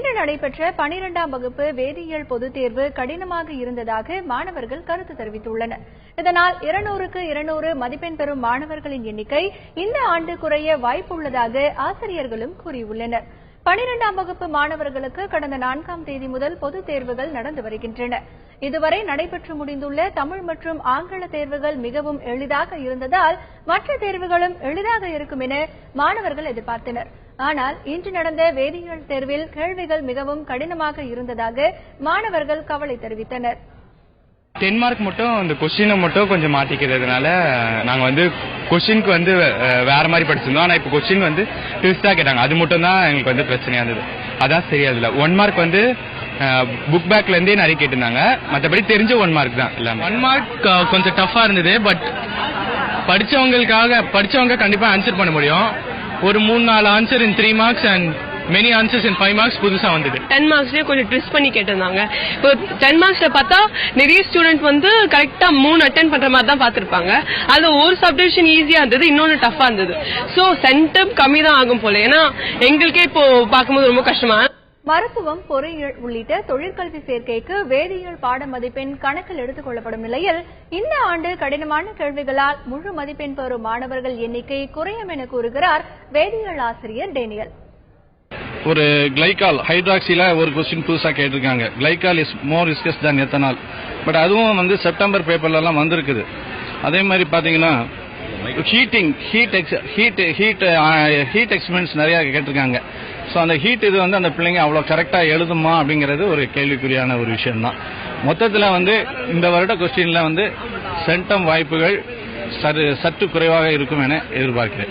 இன்று நடைபெற்ற 12ஆம் வகுப்பு வேதியியல் பொதுத் தேர்வு கடினமாக இருந்ததாக மாணவர்கள் கருத்து தெரிவித்துள்ளனர். இதனால் 200க்கு 200 மதிப்பெண் பெறும் மாணவர்களின் எண்ணிக்கை இந்த ஆண்டு குறைய வாய்ப்புள்ளதாக ஆசிரியர்களும் கூறியுள்ளனர். 12ஆம் வகுப்பு மாணவர்களுக்கு கடந்த 4ஆம் தேதி முதல் பொதுத் தேர்வுகள் நடந்து வருகின்றன. இதுவரை நடைபெற்று முடிந்துள்ள தமிழ் மற்றும் ஆங்கில தேர்வுகள் மிகவும் எளிதாக இருந்ததால் மற்ற தேர்வுகளும் எளிதாக இருக்கும் என மாணவர்கள் எதிர்பார்த்தனர். ஆனால் இன்று நடந்த வேதியியல் தேர்வில் கேள்விகள் மிகவும் கடினமாக இருந்ததாக மாணவர்கள் கவலை தெரிவித்தனர். 10 மார்க் மட்டும் அந்த கொஸ்டினை மட்டும் கொஞ்சம் மாத்திக்கிறதுனால நாங்க கொஸ்டினுக்கு வேற மாதிரி படிச்சிருந்தோம். ஆனா இப்ப கொஸ்டின் ட்விஸ்டா கேட்டாங்க. அது மட்டும் தான் எங்களுக்கு பிரச்சனையா இருந்தது. அதான் சரியா இல்ல. 1 மார்க் புக் பேக்ல இருந்தே நிறைய கேட்டிருந்தாங்க. மற்றபடி தெரிஞ்ச 1 மார்க் தான். 1 மார்க் கொஞ்சம் டஃபா இருந்தது. பட் படிச்சவங்க கண்டிப்பா ஆன்சர் பண்ண முடியும். ஒரு 3-4 answer in 3 marks and many answers in 5 marks புதுசா வந்தது. 10 மார்க்ஸ்லயே கொஞ்சம் ட்விஸ்ட் பண்ணி கேட்டிருந்தாங்க. இப்போ 10 மார்க்ஸ்ல பார்த்தா நிறைய ஸ்டூடெண்ட் கரெக்டா 3 அட்டெண்ட் பண்ற மாதிரி தான் பார்த்திருப்பாங்க. அது ஒரு சப்டிவிஷன் ஈஸியா இருந்தது, இன்னொன்னு டஃபா இருந்தது. சோ சென்டம் கம்மி தான் ஆகும் போல. ஏன்னா எங்களுக்கே இப்போ பார்க்கும்போது ரொம்ப கஷ்டமா. மருத்துவம், பொறியியல் உள்ளிட்ட தொழிற்கல்வி சேர்க்கைக்கு வேதியியல் பாட மதிப்பெண் கணக்கில் எடுத்துக் கொள்ளப்படும் நிலையில் இந்த ஆண்டு கடினமான கேள்விகளால் முழு மதிப்பெண் பெறும் மாணவர்கள் எண்ணிக்கை குறையும் என கூறுகிறார் வேதியியல் ஆசிரியர் டேனியல். ஒரு கிளைகால் ஹைட்ராக்சில ஒரு கொஸ்டின் புதுசா கேட்டிருக்காங்க. Glycol is more riskous than ethanol. But அதுவும் செப்டம்பர் பேப்பர்ல எல்லாம் வந்திருக்குது. அதே மாதிரி பாத்தீங்கன்னா ஹீட் எக்ஸ்பெரிமெண்ட்ஸ் நிறைய கேட்டிருக்காங்க. ஸோ அந்த ஹீட் இது அந்த பிள்ளைங்க அவ்வளோ கரெக்டா எழுதுமா அப்படிங்கிறது ஒரு கேள்விக்குறியான ஒரு விஷயம் தான். மொத்தத்தில் இந்த வருட கொஸ்டின்ல சென்டம் வாய்ப்புகள் சற்று குறைவாக இருக்கும் என எதிர்பார்க்கிறேன்.